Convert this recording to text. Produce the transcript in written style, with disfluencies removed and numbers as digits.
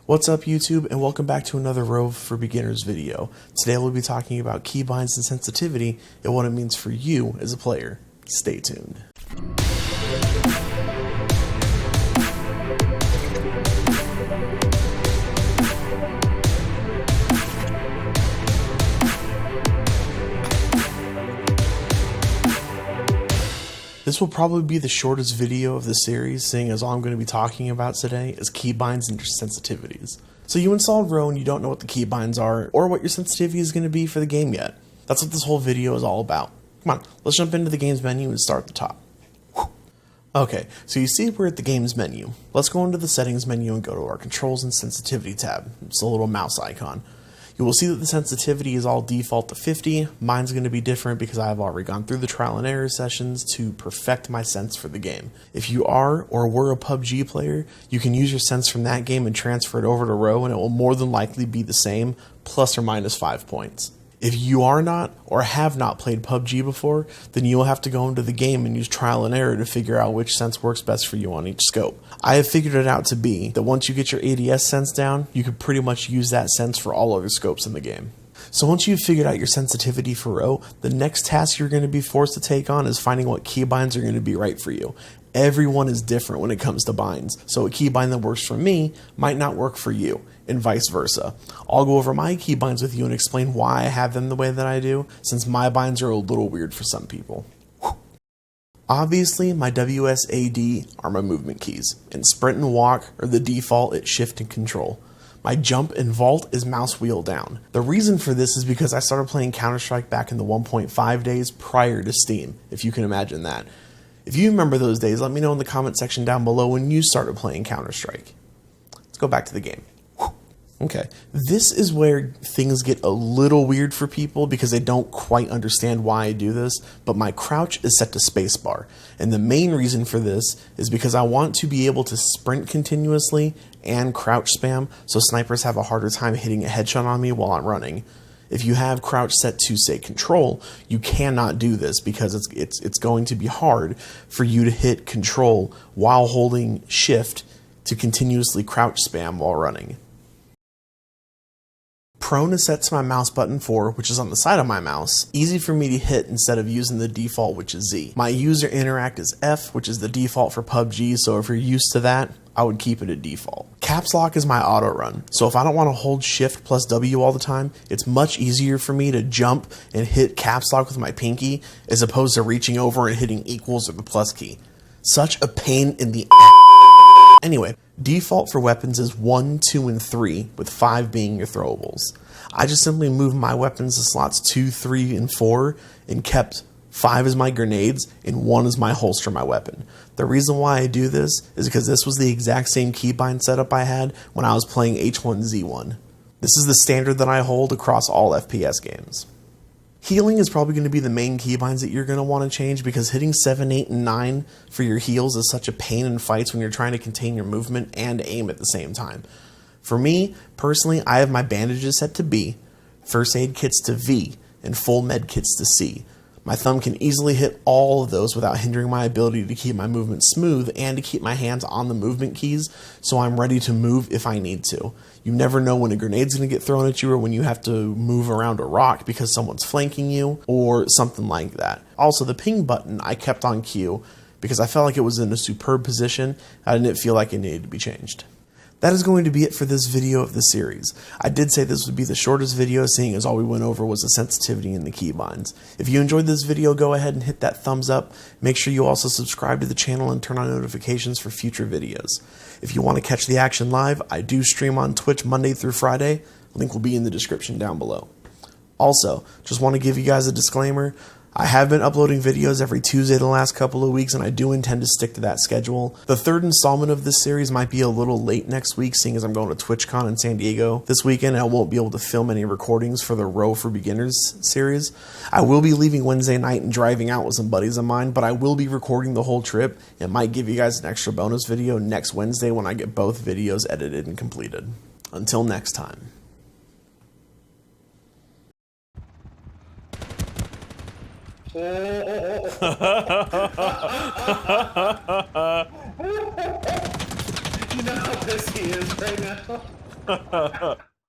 What's up YouTube, and welcome back to another Row for Beginners video. Today we'll be talking about keybinds and sensitivity and what it means for you as a player. Stay tuned. This will probably be the shortest video of the series, seeing as all I'm going to be talking about today is keybinds and sensitivities. So you installed Row and you don't know what the keybinds are or what your sensitivity is going to be for the game yet. That's what this whole video is all about. Come on, let's jump into the games menu and start at the top. Okay, so you see we're at the games menu. Let's go into the settings menu and go to our controls and sensitivity tab. It's a little mouse icon. You will see that the sensitivity is all default to 50. Mine's going to be different because I've already gone through the trial and error sessions to perfect my sense for the game. If you are or were a PUBG player, you can use your sense from that game and transfer it over to Row, and it will more than likely be the same, plus or minus 5 points. If you are not or have not played PUBG before, then you will have to go into the game and use trial and error to figure out which sense works best for you on each scope. I have figured it out to be that once you get your ADS sense down, you can pretty much use that sense for all other scopes in the game. So once you've figured out your sensitivity for Row, the next task you're going to be forced to take on is finding what keybinds are going to be right for you. Everyone is different when it comes to binds, so a keybind that works for me might not work for you, and vice versa. I'll go over my keybinds with you and explain why I have them the way that I do, since my binds are a little weird for some people. Obviously, my WSAD are my movement keys, and sprint and walk are the default at shift and control. My jump and vault is mouse wheel down. The reason for this is because I started playing Counter-Strike back in the 1.5 days prior to Steam, if you can imagine that. If you remember those days, let me know in the comment section down below when you started playing Counter-Strike. Let's go back to the game. Okay, this is where things get a little weird for people because they don't quite understand why I do this, but my crouch is set to spacebar. And the main reason for this is because I want to be able to sprint continuously and crouch spam so snipers have a harder time hitting a headshot on me while I'm running. If you have crouch set to, say, control, you cannot do this because it's going to be hard for you to hit control while holding shift to continuously crouch spam while running. Prone is set to my mouse button 4, which is on the side of my mouse. Easy for me to hit instead of using the default, which is Z. My user interact is F, which is the default for PUBG, so if you're used to that, I would keep it at default. Caps lock is my auto run, so if I don't want to hold shift plus W all the time, it's much easier for me to jump and hit caps lock with my pinky as opposed to reaching over and hitting equals or the plus key. Such a pain in the ass. Anyway, default for weapons is 1, 2, and 3, with 5 being your throwables. I just simply moved my weapons to slots 2, 3, and 4, and kept 5 as my grenades, and 1 as my holster my weapon. The reason why I do this is because this was the exact same keybind setup I had when I was playing H1Z1. This is the standard that I hold across all FPS games. Healing is probably going to be the main keybinds that you're going to want to change because hitting 7, 8, and 9 for your heals is such a pain in fights when you're trying to contain your movement and aim at the same time. For me, personally, I have my bandages set to B, first aid kits to V, and full med kits to C. My thumb can easily hit all of those without hindering my ability to keep my movement smooth and to keep my hands on the movement keys so I'm ready to move if I need to. You never know when a grenade's going to get thrown at you or when you have to move around a rock because someone's flanking you or something like that. Also, the ping button I kept on Q because I felt like it was in a superb position. I didn't feel like it needed to be changed. That is going to be it for this video of the series. I did say this would be the shortest video, seeing as all we went over was the sensitivity and the keybinds. If you enjoyed this video, go ahead and hit that thumbs up. Make sure you also subscribe to the channel and turn on notifications for future videos. If you want to catch the action live, I do stream on Twitch Monday through Friday. Link will be in the description down below. Also, just want to give you guys a disclaimer. I have been uploading videos every Tuesday the last couple of weeks, and I do intend to stick to that schedule. The third installment of this series might be a little late next week, seeing as I'm going to TwitchCon in San Diego this weekend, and I won't be able to film any recordings for the Row for Beginners series. I will be leaving Wednesday night and driving out with some buddies of mine, but I will be recording the whole trip and might give you guys an extra bonus video next Wednesday when I get both videos edited and completed. Until next time. You know how pissed he is right now?